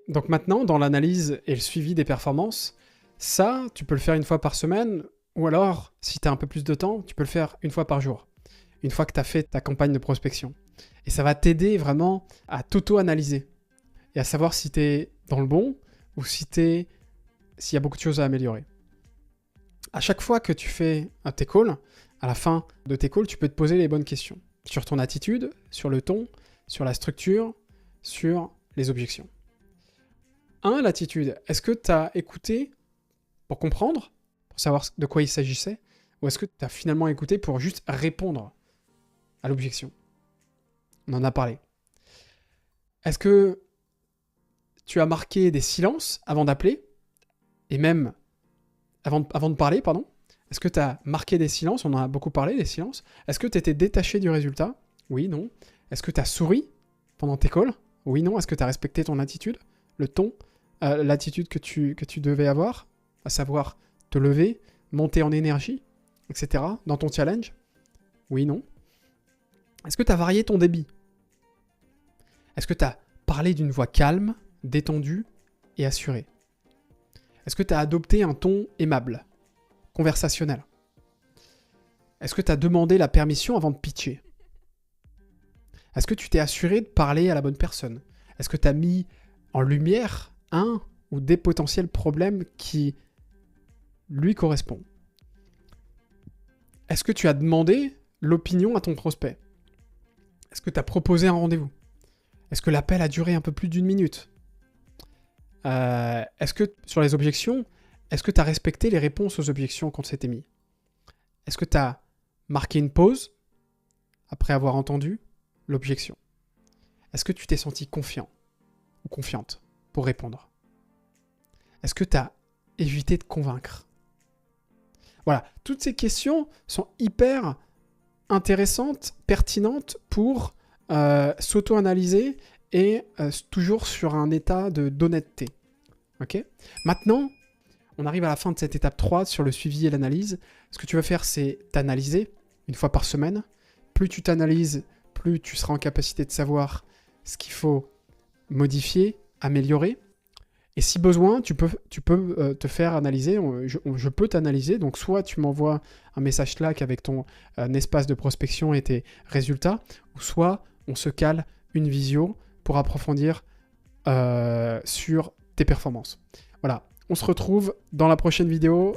Donc maintenant, dans l'analyse et le suivi des performances, ça, tu peux le faire une fois par semaine, ou alors, si tu as un peu plus de temps, tu peux le faire une fois par jour, une fois que tu as fait ta campagne de prospection. Et ça va t'aider vraiment à t'auto-analyser et à savoir si tu es dans le bon ou s'il y a beaucoup de choses à améliorer. À chaque fois que tu fais tes calls, à la fin de tes calls, tu peux te poser les bonnes questions sur ton attitude, sur le ton, sur la structure, sur les objections. 1. L'attitude. Est-ce que tu as écouté pour comprendre, pour savoir de quoi il s'agissait, ou est-ce que tu as finalement écouté pour juste répondre à l'objection? On en a parlé. Est-ce que tu as marqué des silences avant d'appeler, et même avant de parler, pardon? Est-ce que tu as marqué des silences? On en a beaucoup parlé, des silences. Est-ce que tu étais détaché du résultat? Oui, non. Est-ce que tu as souri pendant tes calls? Oui, non. Est-ce que tu as respecté ton attitude, le ton, l'attitude que tu devais avoir, à savoir te lever, monter en énergie, etc. dans ton challenge? Oui, non. Est-ce que tu as varié ton débit? Est-ce que tu as parlé d'une voix calme, détendue et assurée? Est-ce que tu as adopté un ton aimable, conversationnel? Est-ce que tu as demandé la permission avant de pitcher? Est-ce que tu t'es assuré de parler à la bonne personne? Est-ce que tu as mis en lumière un ou des potentiels problèmes qui lui correspondent? Est-ce que tu as demandé l'opinion à ton prospect? Est-ce que tu as proposé un rendez-vous? Est-ce que l'appel a duré un peu plus d'1 minute? Est-ce que, sur les objections, est-ce que tu as respecté les réponses aux objections qu'on s'était mis? Est-ce que tu as marqué une pause après avoir entendu l'objection? Est-ce que tu t'es senti confiant ou confiante pour répondre? Est-ce que tu as évité de convaincre? Voilà, toutes ces questions sont hyper intéressantes, pertinentes pour s'auto-analyser et toujours sur un état d'honnêteté. Ok? Maintenant, on arrive à la fin de cette étape 3 sur le suivi et l'analyse. Ce que tu vas faire, c'est t'analyser une fois par semaine. Plus tu t'analyses, plus tu seras en capacité de savoir ce qu'il faut modifier, améliorer. Et si besoin, tu peux te faire analyser. Je peux t'analyser. Donc, soit tu m'envoies un message Slack avec ton espace de prospection et tes résultats, ou soit on se cale une visio pour approfondir sur tes performances. Voilà. On se retrouve dans la prochaine vidéo.